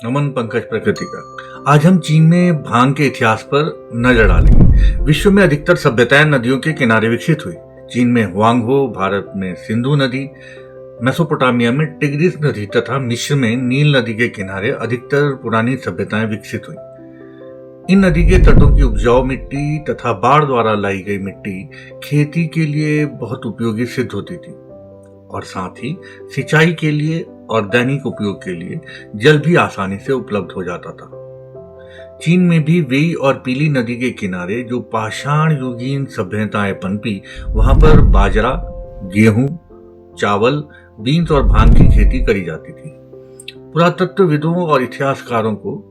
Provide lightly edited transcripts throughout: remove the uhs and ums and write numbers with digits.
नमन पंकज प्रकृति का। आज हम चीन में भांग के इतिहास पर नजर डालेंगे। विश्व में अधिकतर सभ्यताएं नदियों के किनारे विकसित हुई। चीन में हुआंगहो, भारत में सिंधु नदी, मेसोपोटामिया में टिग्रिस नदी तथा मिस्र में नील नदी के किनारे अधिकतर पुरानी सभ्यताएं विकसित हुई। इन नदी के तटों की उपजाऊ मिट्टी तथा बाढ़ द्वारा लाई गई मिट्टी खेती के लिए बहुत उपयोगी सिद्ध होती थी और साथ ही सिंचाई के लिए और दैनिक उपयोग के लिए जल भी आसानी से उपलब्ध हो जाता था। चीन में भी वेई और पीली नदी के किनारे जो पाषाण युगीन सभ्यताएं पनपी, वहां पर बाजरा, गेहूं, चावल, बीन्स और भांग की खेती करी जाती थी। पुरातत्वविदों और इतिहासकारों को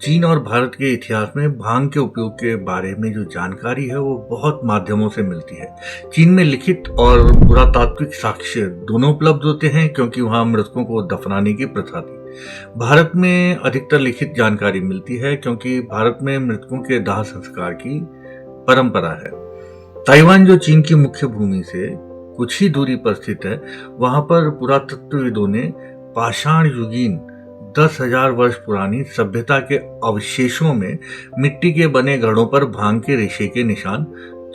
चीन और भारत के इतिहास में भांग के उपयोग के बारे में जो जानकारी है वो बहुत माध्यमों से मिलती है। चीन में लिखित और पुरातात्विक साक्ष्य दोनों उपलब्ध होते हैं क्योंकि वहां मृतकों को दफनाने की प्रथा थी। भारत में अधिकतर लिखित जानकारी मिलती है क्योंकि भारत में मृतकों के दाह संस्कार की परंपरा है। ताइवान जो चीन की मुख्य भूमि से कुछ ही दूरी पर स्थित है, वहां पर पुरातत्वविदों ने पाषाण युगीन 10,000 वर्ष पुरानी सभ्यता के अवशेषों में मिट्टी के बने घड़ों पर भांग के रेशे के निशान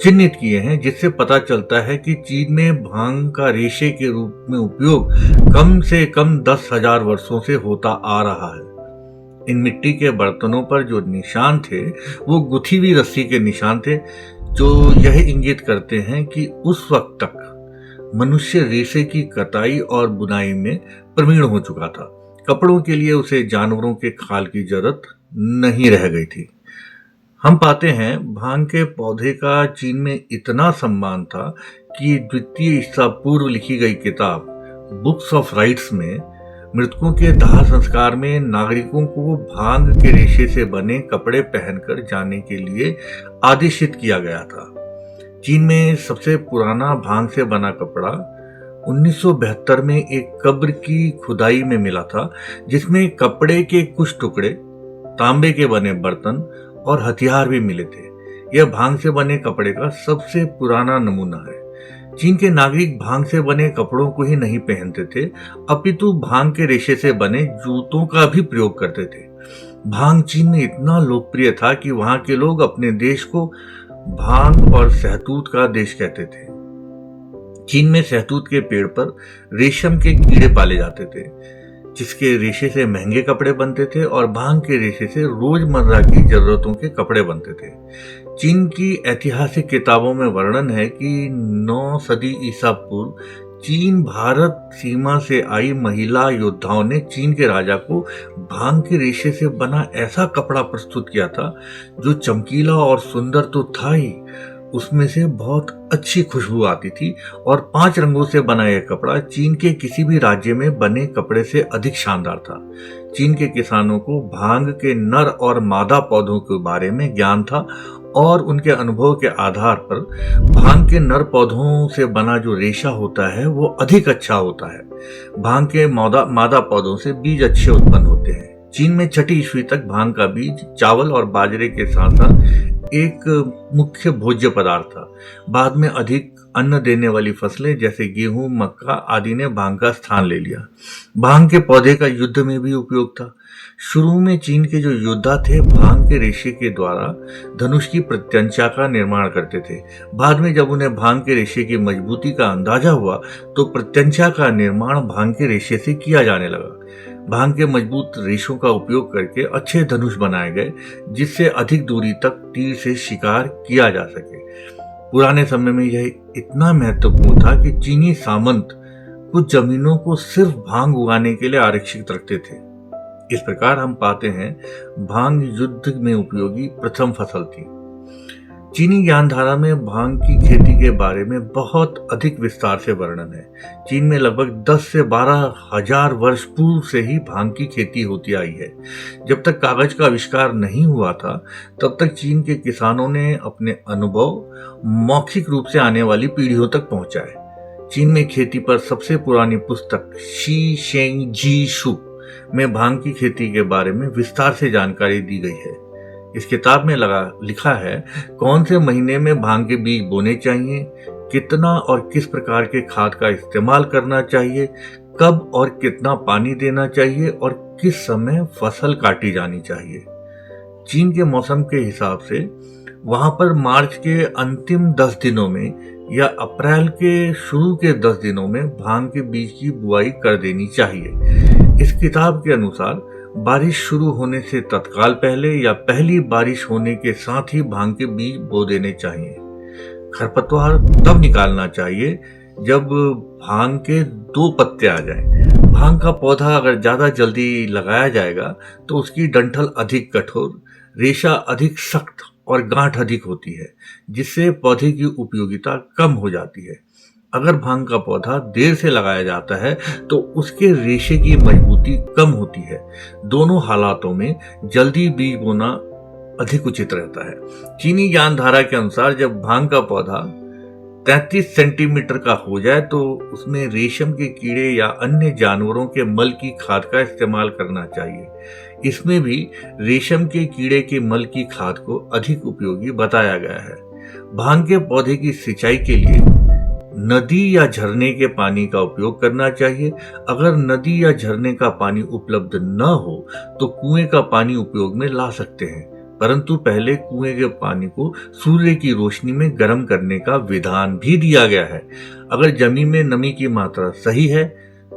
चिन्हित किए हैं, जिससे पता चलता है कि चीन में भांग का रेशे के रूप में उपयोग कम से कम 10,000 वर्षों से होता आ रहा है। इन मिट्टी के बर्तनों पर जो निशान थे वो गुथी हुई रस्सी के निशान थे, जो यह इंगित करते हैं कि उस वक्त तक मनुष्य रेशे की कताई और बुनाई में प्रवीण हो चुका था। कपड़ों के लिए उसे जानवरों के खाल की जरूरत नहीं रह गई थी। हम पाते हैं भांग के पौधे का चीन में इतना सम्मान था कि द्वितीय ईसा पूर्व लिखी गई किताब बुक्स ऑफ राइट्स में मृतकों के दाह संस्कार में नागरिकों को भांग के रेशे से बने कपड़े पहनकर जाने के लिए आदेशित किया गया था। चीन में सबसे पुराना भांग से बना कपड़ा 1972 में एक कब्र की खुदाई में मिला था, जिसमें कपड़े के कुछ टुकड़े, तांबे के बने बर्तन और हथियार भी मिले थे। यह भांग से बने कपड़े का सबसे पुराना नमूना है। चीन के नागरिक भांग से बने कपड़ों को ही नहीं पहनते थे, अपितु भांग के रेशे से बने जूतों का भी प्रयोग करते थे। भांग चीन में इतना लोकप्रिय था कि वहां के लोग अपने देश को भांग और सहतूत का देश कहते थे। चीन में सहतूत के पेड़ पर रेशम के कीड़े पाले जाते थे, जिसके रेशे से महंगे कपड़े बनते थे और भांग के रेशे से रोजमर्रा की जरूरतों के कपड़े बनते थे। चीन की ऐतिहासिक किताबों में वर्णन है कि 9 सदी ईसा पूर्व चीन भारत सीमा से आई महिला योद्धाओं ने चीन के राजा को भांग के रेशे से बना ऐसा कपड़ा प्रस्तुत किया था जो चमकीला और सुंदर तो था ही, उसमें से बहुत अच्छी खुशबू आती थी और 5 रंगों से बना यह कपड़ा चीन के किसी भी राज्य में बने कपड़े से अधिक शानदार था। चीन के किसानों को भांग के नर और मादा पौधों के बारे में ज्ञान था और उनके अनुभव के आधार पर भांग के नर पौधों से बना जो रेशा होता है वो अधिक अच्छा होता है। भांग के मादा पौधों से बीज अच्छे उत्पन्न होते हैं। चीन में 6ठी ईस्वी तक भांग का बीज चावल और बाजरे के साथ साथ एक मुख्य भोज्य पदार्थ था। बाद में अधिक अन्न देने वाली फसलें जैसे गेहूं, मक्का आदि ने भांग का स्थान ले लिया। भांग के पौधे का युद्ध में भी उपयोग था। शुरू में चीन के जो योद्धा थे भांग के रेशे के द्वारा धनुष की प्रत्यंचा का निर्माण करते थे। बाद में जब उन्हें भांग के रेशे की मजबूती का अंदाजा हुआ तो प्रत्यंचा का निर्माण भांग के रेशे से किया जाने लगा। भांग के मजबूत रेशों का उपयोग करके अच्छे धनुष बनाए गए, जिससे अधिक दूरी तक तीर से शिकार किया जा सके। पुराने समय में यह इतना महत्वपूर्ण था कि चीनी सामंत कुछ जमीनों को सिर्फ भांग उगाने के लिए आरक्षित रखते थे। इस प्रकार हम पाते हैं भांग युद्ध में उपयोगी प्रथम फसल थी। चीनी ज्ञानधारा में भांग की खेती के बारे में बहुत अधिक विस्तार से वर्णन है। चीन में लगभग 10 से 12,000 वर्ष पूर्व से ही भांग की खेती होती आई है। जब तक कागज का आविष्कार नहीं हुआ था तब तक चीन के किसानों ने अपने अनुभव मौखिक रूप से आने वाली पीढ़ियों तक पहुंचाए। चीन में खेती पर सबसे पुरानी पुस्तक शी शेंग जी शु में भांग की खेती के बारे में विस्तार से जानकारी दी गई है। इस किताब में लिखा है कौन से महीने में भांग के बीज बोने चाहिए, कितना और किस प्रकार के खाद का इस्तेमाल करना चाहिए, कब और कितना पानी देना चाहिए और किस समय फसल काटी जानी चाहिए। चीन के मौसम के हिसाब से वहां पर मार्च के अंतिम 10 दिनों में या अप्रैल के शुरू के 10 दिनों में भांग के बीज की बुआई कर देनी चाहिए। इस किताब के अनुसार बारिश शुरू होने से तत्काल पहले या पहली बारिश होने के साथ ही भांग के बीज बो देने चाहिए। खरपतवार तब निकालना चाहिए जब भांग के 2 पत्ते आ जाएं। भांग का पौधा अगर ज्यादा जल्दी लगाया जाएगा तो उसकी डंठल अधिक कठोर, रेशा अधिक सख्त और गांठ अधिक होती है, जिससे पौधे की उपयोगिता कम हो जाती है। अगर भांग का पौधा देर से लगाया जाता है तो उसके रेशे की मजबूती कम होती है। दोनों हालातों में जल्दी बीज बोना अधिक उचित रहता है। चीनी ज्ञानधारा के अनुसार जब भांग का पौधा 33 सेंटीमीटर का हो जाए तो उसमें रेशम के कीड़े या अन्य जानवरों के मल की खाद का इस्तेमाल करना चाहिए। इसमें भी रेशम के कीड़े के मल की खाद को अधिक उपयोगी बताया गया है। भांग के पौधे की सिंचाई के लिए नदी या झरने के पानी का उपयोग करना चाहिए। अगर नदी या झरने का पानी उपलब्ध न हो तो कुएं का पानी उपयोग में ला सकते हैं, परंतु पहले कुएं के पानी को सूर्य की रोशनी में गर्म करने का विधान भी दिया गया है। अगर जमीन में नमी की मात्रा सही है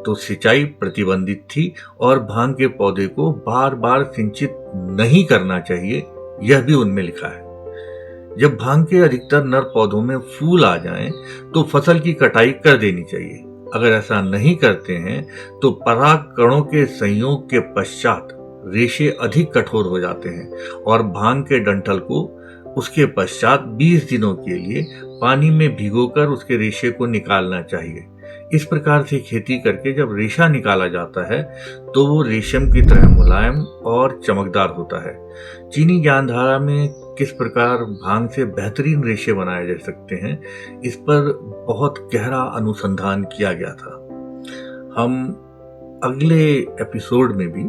तो सिंचाई प्रतिबंधित थी और भांग के पौधे को बार बार सिंचित नहीं करना चाहिए, यह भी उनमें लिखा है। जब भांग के अधिकतर नर पौधों में फूल आ जाएं, तो फसल की कटाई कर देनी चाहिए। अगर ऐसा नहीं करते हैं तो पराग कणों के संयोग के पश्चात रेशे अधिक कठोर हो जाते हैं और भांग के डंठल को उसके पश्चात 20 दिनों के लिए पानी में भिगोकर उसके रेशे को निकालना चाहिए। इस प्रकार से खेती करके जब रेशा निकाला जाता है तो वो रेशम की तरह मुलायम और चमकदार होता है। चीनी ज्ञानधारा में किस प्रकार भांग से बेहतरीन रेशे बनाए जा सकते हैं, इस पर बहुत गहरा अनुसंधान किया गया था। हम अगले एपिसोड में भी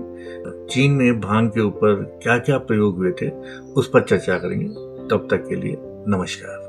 चीन में भांग के ऊपर क्या क्या प्रयोग हुए थे उस पर चर्चा करेंगे। तब तक के लिए नमस्कार।